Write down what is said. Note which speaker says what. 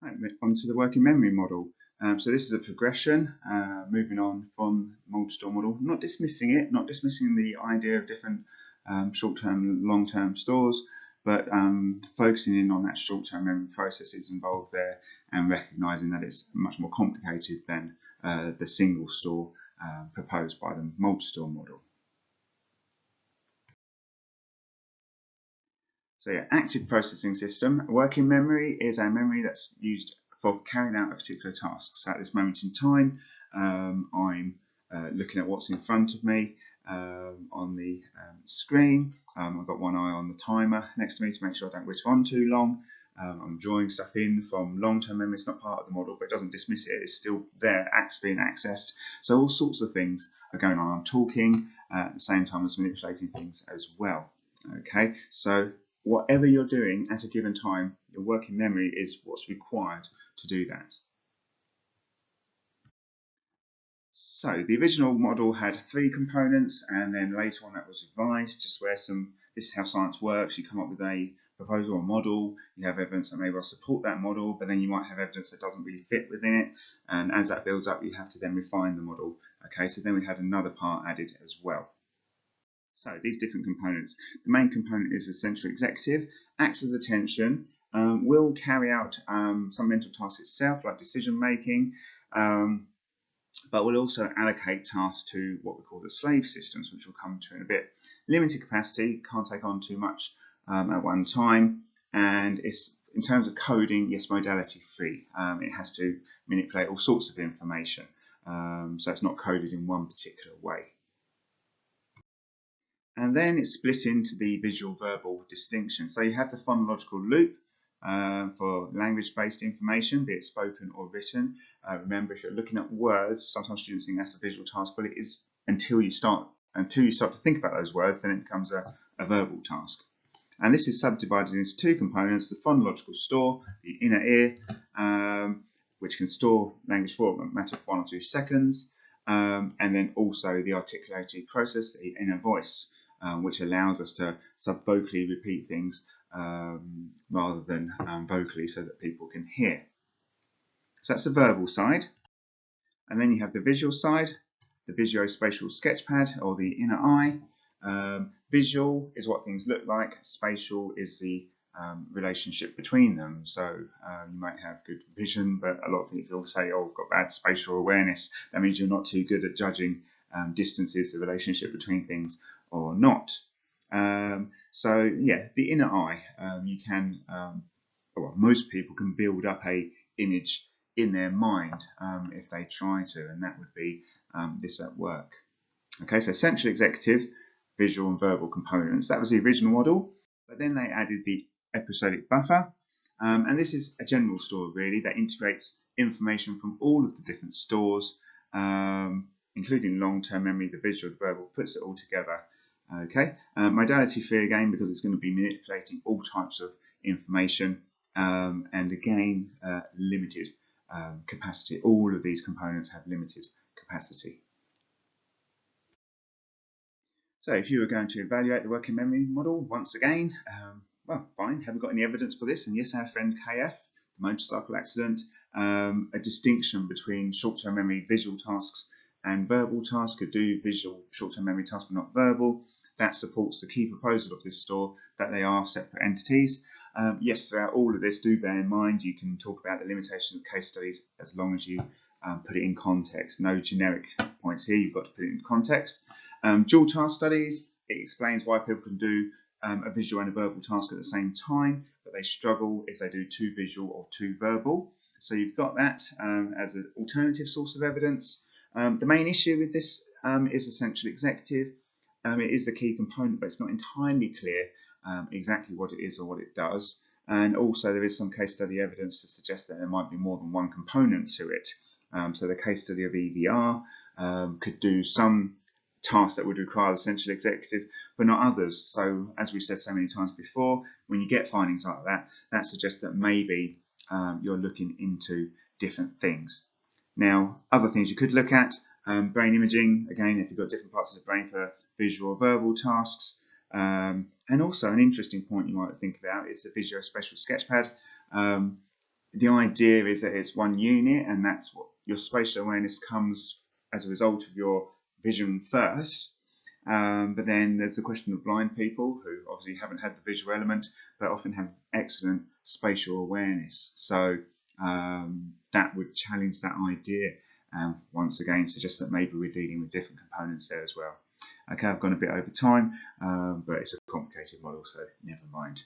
Speaker 1: Right, onto the working memory model. So this is a progression, moving on from multi-store model, not dismissing it, not dismissing the idea of different short-term and long-term stores, but focusing in on that short-term memory processes involved there and recognizing that it's much more complicated than the single store proposed by the multi-store model. So yeah, active processing system. Working memory is a memory that's used for carrying out a particular task. So at this moment in time, I'm looking at what's in front of me on the screen. I've got one eye on the timer next to me to make sure I don't whittle on too long. I'm drawing stuff in from long-term memory. It's not part of the model, but it doesn't dismiss it. It's still there, being accessed. So all sorts of things are going on. I'm talking at the same time as manipulating things as well. Okay, so whatever you're doing at a given time, your working memory is what's required to do that. So the original model had 3 components, and then later on that was revised, just where this is how science works. You come up with a proposal or model, you have evidence that may well support that model, but then you might have evidence that doesn't really fit within it, and as that builds up, you have to then refine the model. Okay, so then we had another part added as well. So these different components. The main component is the central executive, acts as attention, will carry out some mental tasks itself, like decision making, but will also allocate tasks to what we call the slave systems, which we'll come to in a bit. Limited capacity, can't take on too much at one time, and it's, in terms of coding, yes, modality free. It has to manipulate all sorts of information, so it's not coded in one particular way. And then it's split into the visual-verbal distinction. So you have the phonological loop for language-based information, be it spoken or written. Remember, if you're looking at words, sometimes students think that's a visual task, but it is until you start to think about those words, then it becomes a verbal task. And this is subdivided into 2 components: the phonological store, the inner ear, which can store language for a matter of 1 or 2 seconds, and then also the articulatory process, the inner voice, which allows us to sub-vocally repeat things rather than vocally, so that people can hear. So that's the verbal side. And then you have the visual side, the visuospatial sketchpad, or the inner eye. Visual is what things look like. Spatial is the relationship between them. So you might have good vision, but a lot of people say, oh, I've got bad spatial awareness. That means you're not too good at judging distances, the relationship between things, or not. So yeah, the inner eye, you can, well, most people can build up a image in their mind if they try to, and that would be this at work. Okay, so central executive, visual and verbal components. That was the original model, but then they added the episodic buffer, and this is a general store really that integrates information from all of the different stores, including long-term memory, the visual, the verbal, puts it all together. Okay, modality free again, because it's going to be manipulating all types of information, and again limited capacity. All of these components have limited capacity. So if you were going to evaluate the working memory model once again, well, fine, have we got any evidence for this? And yes, our friend KF, the motorcycle accident, a distinction between short-term memory visual tasks and verbal tasks, could do visual short-term memory tasks but not verbal. That supports the key proposal of this store, that they are separate entities. Yes, throughout all of this, do bear in mind you can talk about the limitations of case studies as long as you put it in context. No generic points here, you've got to put it in context. Dual task studies, it explains why people can do a visual and a verbal task at the same time, but they struggle if they do 2 visual or 2 verbal. So you've got that as an alternative source of evidence. The main issue with this is essential executive. It is the key component, but it's not entirely clear exactly what it is or what it does. And also there is some case study evidence to suggest that there might be more than one component to it. So the case study of EVR could do some tasks that would require the central executive, but not others. So as we've said so many times before, when you get findings like that, that suggests that maybe you're looking into different things. Now, other things you could look at, brain imaging, again, if you've got different parts of the brain for visual or verbal tasks. And also an interesting point you might think about is the visuospatial sketchpad. the idea is that it's one unit, and that's what your spatial awareness comes as a result of your vision first. But then there's the question of blind people who obviously haven't had the visual element, but often have excellent spatial awareness. So that would challenge that idea. Once again, suggest that maybe we're dealing with different components there as well. Okay, I've gone a bit over time, but it's a complicated model, so never mind.